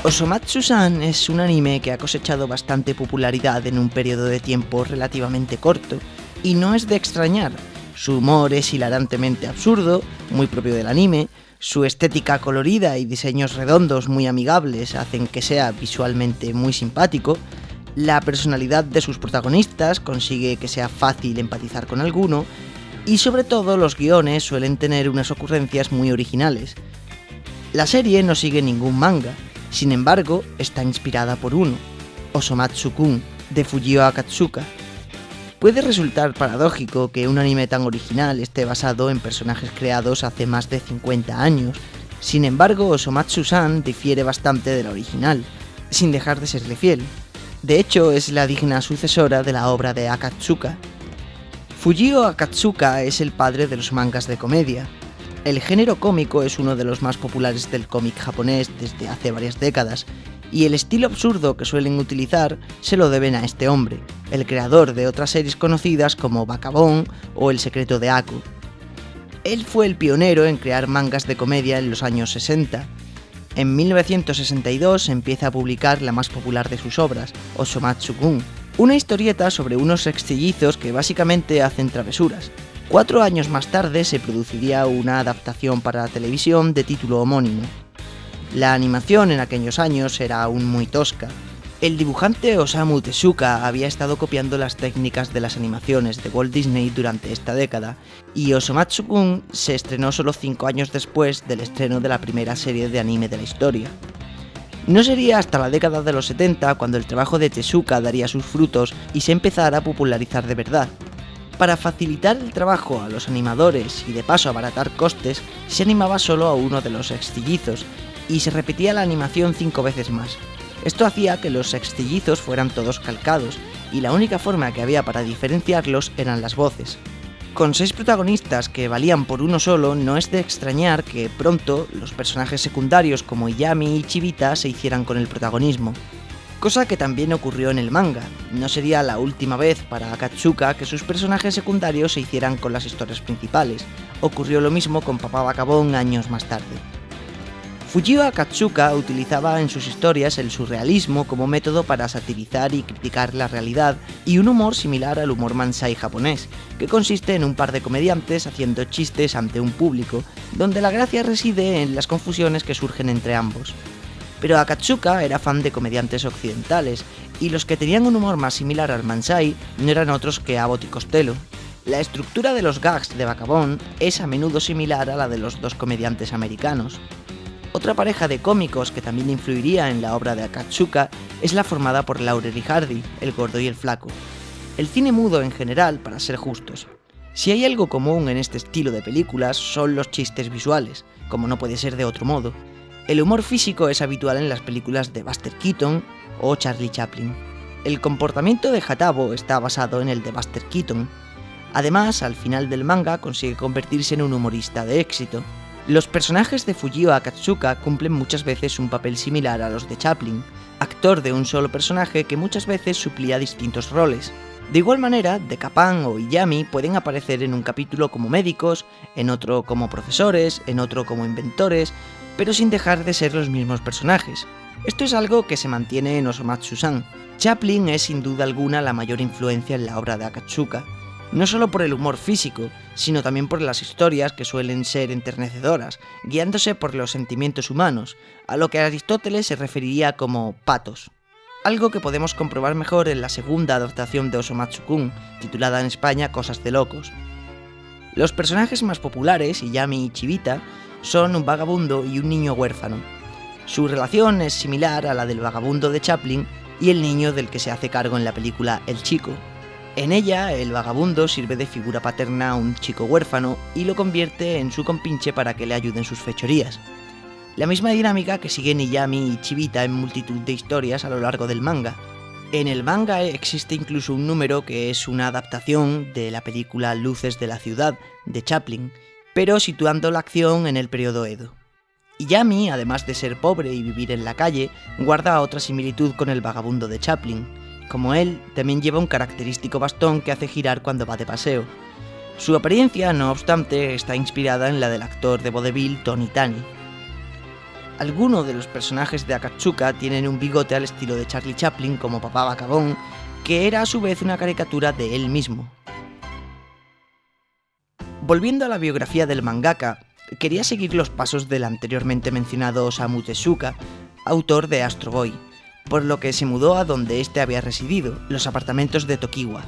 Osomatsu-san es un anime que ha cosechado bastante popularidad en un periodo de tiempo relativamente corto, y no es de extrañar. Su humor es hilarantemente absurdo, muy propio del anime, su estética colorida y diseños redondos muy amigables hacen que sea visualmente muy simpático, la personalidad de sus protagonistas consigue que sea fácil empatizar con alguno, y sobre todo los guiones suelen tener unas ocurrencias muy originales. La serie no sigue ningún manga, sin embargo está inspirada por uno, Osomatsu-kun, de Fujio Akatsuka. Puede resultar paradójico que un anime tan original esté basado en personajes creados hace más de 50 años, sin embargo Osomatsu-san difiere bastante de la original, sin dejar de serle fiel. De hecho, es la digna sucesora de la obra de Akatsuka. Fujio Akatsuka es el padre de los mangas de comedia. El género cómico es uno de los más populares del cómic japonés desde hace varias décadas, y el estilo absurdo que suelen utilizar se lo deben a este hombre, el creador de otras series conocidas como Bacabón o El secreto de Aku. Él fue el pionero en crear mangas de comedia en los años 60. En 1962 empieza a publicar la más popular de sus obras, Osomatsu-kun, una historieta sobre unos extellizos que básicamente hacen travesuras. 4 años más tarde se produciría una adaptación para la televisión de título homónimo. La animación en aquellos años era aún muy tosca. El dibujante Osamu Tezuka había estado copiando las técnicas de las animaciones de Walt Disney durante esta década, y Osomatsu-kun se estrenó solo 5 años después del estreno de la primera serie de anime de la historia. No sería hasta la década de los 70 cuando el trabajo de Tezuka daría sus frutos y se empezara a popularizar de verdad. Para facilitar el trabajo a los animadores y de paso abaratar costes, se animaba solo a uno de los extillizos y se repetía la animación 5 veces más. Esto hacía que los extillizos fueran todos calcados, y la única forma que había para diferenciarlos eran las voces. Con 6 protagonistas que valían por uno solo, no es de extrañar que pronto los personajes secundarios como Iyami y Chibita se hicieran con el protagonismo. Cosa que también ocurrió en el manga. No sería la última vez para Akatsuka que sus personajes secundarios se hicieran con las historias principales. Ocurrió lo mismo con Papá Bacabón años más tarde. Fujio Akatsuka utilizaba en sus historias el surrealismo como método para satirizar y criticar la realidad, y un humor similar al humor Mansai japonés, que consiste en un par de comediantes haciendo chistes ante un público, donde la gracia reside en las confusiones que surgen entre ambos. Pero Akatsuka era fan de comediantes occidentales, y los que tenían un humor más similar al Mansai no eran otros que Abbott y Costello. La estructura de los gags de Bacabón es a menudo similar a la de los dos comediantes americanos. Otra pareja de cómicos que también influiría en la obra de Akatsuka es la formada por Laurel y Hardy, el gordo y el flaco. El cine mudo en general, para ser justos. Si hay algo común en este estilo de películas son los chistes visuales, como no puede ser de otro modo. El humor físico es habitual en las películas de Buster Keaton o Charlie Chaplin. El comportamiento de Hatabo está basado en el de Buster Keaton. Además, al final del manga consigue convertirse en un humorista de éxito. Los personajes de Fujio Akatsuka cumplen muchas veces un papel similar a los de Chaplin, actor de un solo personaje que muchas veces suplía distintos roles. De igual manera, Decapán o Iyami pueden aparecer en un capítulo como médicos, en otro como profesores, en otro como inventores, pero sin dejar de ser los mismos personajes. Esto es algo que se mantiene en Osomatsu-san. Chaplin es sin duda alguna la mayor influencia en la obra de Akatsuka, no solo por el humor físico, sino también por las historias que suelen ser enternecedoras, guiándose por los sentimientos humanos, a lo que Aristóteles se referiría como patos. Algo que podemos comprobar mejor en la segunda adaptación de Osomatsu-kun, titulada en España Cosas de locos. Los personajes más populares, Iyami y Chibita, son un vagabundo y un niño huérfano. Su relación es similar a la del vagabundo de Chaplin y el niño del que se hace cargo en la película El Chico. En ella, el vagabundo sirve de figura paterna a un chico huérfano y lo convierte en su compinche para que le ayude en sus fechorías. La misma dinámica que siguen Iyami y Chibita en multitud de historias a lo largo del manga. En el manga existe incluso un número que es una adaptación de la película Luces de la ciudad, de Chaplin, pero situando la acción en el periodo Edo. Iyami, además de ser pobre y vivir en la calle, guarda otra similitud con el vagabundo de Chaplin. Como él, también lleva un característico bastón que hace girar cuando va de paseo. Su apariencia, no obstante, está inspirada en la del actor de vodevil Tony Tani. Algunos de los personajes de Akatsuka tienen un bigote al estilo de Charlie Chaplin como Papá Bacabón, que era a su vez una caricatura de él mismo. Volviendo a la biografía del mangaka, quería seguir los pasos del anteriormente mencionado Osamu Tezuka, autor de Astro Boy, por lo que se mudó a donde este había residido, los apartamentos de Tokiwa.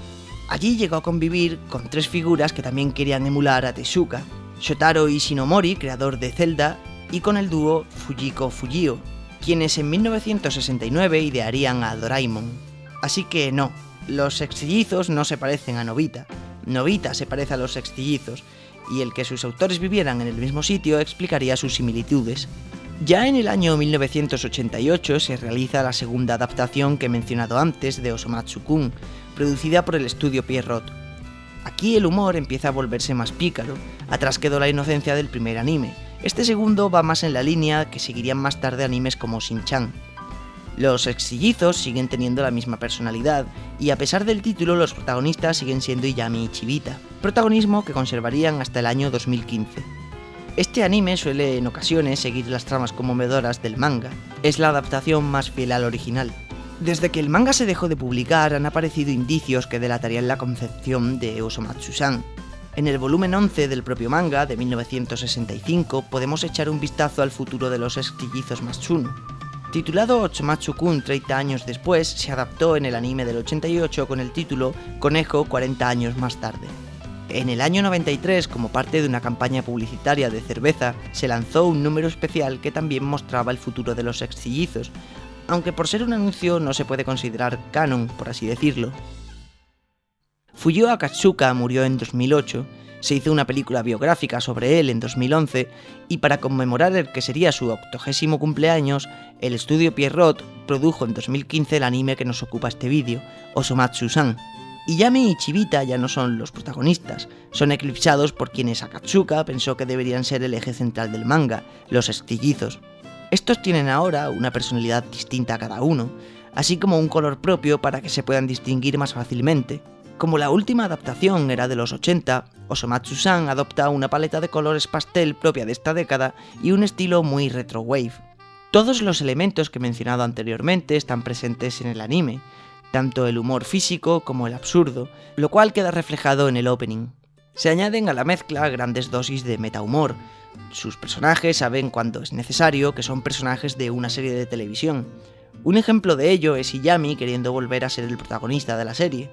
Allí llegó a convivir con 3 figuras que también querían emular a Tezuka: Shotaro Ishinomori, creador de Zelda, y con el dúo Fujiko Fujio, quienes en 1969 idearían a Doraemon. Así que no, los sextillizos no se parecen a Nobita. Nobita se parece a los sextillizos, y el que sus autores vivieran en el mismo sitio explicaría sus similitudes. Ya en el año 1988 se realiza la segunda adaptación que he mencionado antes de Osomatsu-kun, producida por el estudio Pierrot. Aquí el humor empieza a volverse más pícaro, atrás quedó la inocencia del primer anime. Este segundo va más en la línea que seguirían más tarde animes como Shin-chan. Los sextillizos siguen teniendo la misma personalidad, y a pesar del título los protagonistas siguen siendo Iyami y Chibita, protagonismo que conservarían hasta el año 2015. Este anime suele en ocasiones seguir las tramas conmovedoras del manga, es la adaptación más fiel al original. Desde que el manga se dejó de publicar han aparecido indicios que delatarían la concepción de Osomatsu-san. En el volumen 11 del propio manga, de 1965, podemos echar un vistazo al futuro de los sextillizos Matsuno. Titulado Osomatsu-kun 30 años después, se adaptó en el anime del 88 con el título Conejo 40 años más tarde. En el año 93, como parte de una campaña publicitaria de cerveza, se lanzó un número especial que también mostraba el futuro de los sextillizos, aunque por ser un anuncio no se puede considerar canon, por así decirlo. Fujio Akatsuka murió en 2008, se hizo una película biográfica sobre él en 2011, y para conmemorar el que sería su 80º cumpleaños, el estudio Pierrot produjo en 2015 el anime que nos ocupa este vídeo, Osomatsu-san. Iyami y Chibita ya no son los protagonistas, son eclipsados por quienes Akatsuka pensó que deberían ser el eje central del manga, los sextillizos. Estos tienen ahora una personalidad distinta a cada uno, así como un color propio para que se puedan distinguir más fácilmente. Como la última adaptación era de los 80, Osomatsu-san adopta una paleta de colores pastel propia de esta década y un estilo muy retro-wave. Todos los elementos que he mencionado anteriormente están presentes en el anime, tanto el humor físico como el absurdo, lo cual queda reflejado en el opening. Se añaden a la mezcla grandes dosis de metahumor. Sus personajes saben cuando es necesario que son personajes de una serie de televisión. Un ejemplo de ello es Iyami queriendo volver a ser el protagonista de la serie.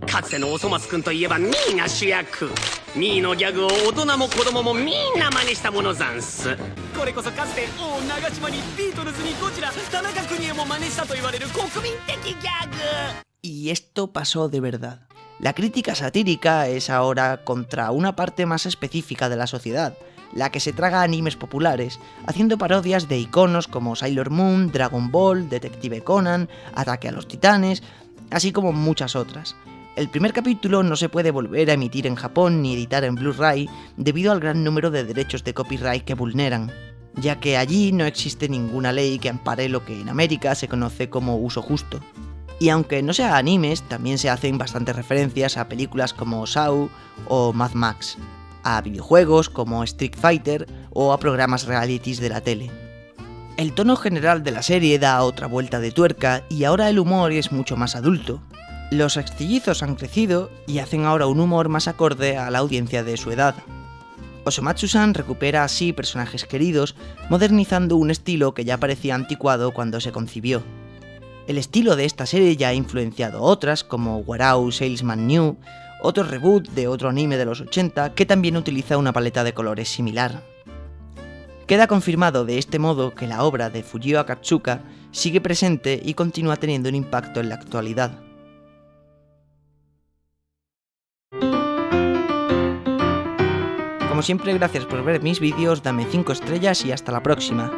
かつてのおそ松くんといえばミーが主役ミーのギャグを大人も子供もみんな真似したものざんすこれこそかつて王長島にビートルズにゴジラ田中邦衛も真似したと言われる国民的ギャグ Y esto pasó de verdad. La crítica satírica es ahora contra una parte más específica de la sociedad, la que se traga animes populares, haciendo parodias de iconos como Sailor Moon, Dragon Ball, Detective Conan, Ataque a los Titanes, así como muchas otras. El primer capítulo no se puede volver a emitir en Japón ni editar en Blu-ray debido al gran número de derechos de copyright que vulneran, ya que allí no existe ninguna ley que ampare lo que en América se conoce como uso justo. Y aunque no sea animes, también se hacen bastantes referencias a películas como Saw o Mad Max, a videojuegos como Street Fighter o a programas realities de la tele. El tono general de la serie da otra vuelta de tuerca y ahora el humor es mucho más adulto. Los sextillizos han crecido y hacen ahora un humor más acorde a la audiencia de su edad. Osomatsu-san recupera así personajes queridos, modernizando un estilo que ya parecía anticuado cuando se concibió. El estilo de esta serie ya ha influenciado otras como Warau Salesman New, otro reboot de otro anime de los 80 que también utiliza una paleta de colores similar. Queda confirmado de este modo que la obra de Fujio Akatsuka sigue presente y continúa teniendo un impacto en la actualidad. Como siempre, gracias por ver mis vídeos, dame 5 estrellas y hasta la próxima.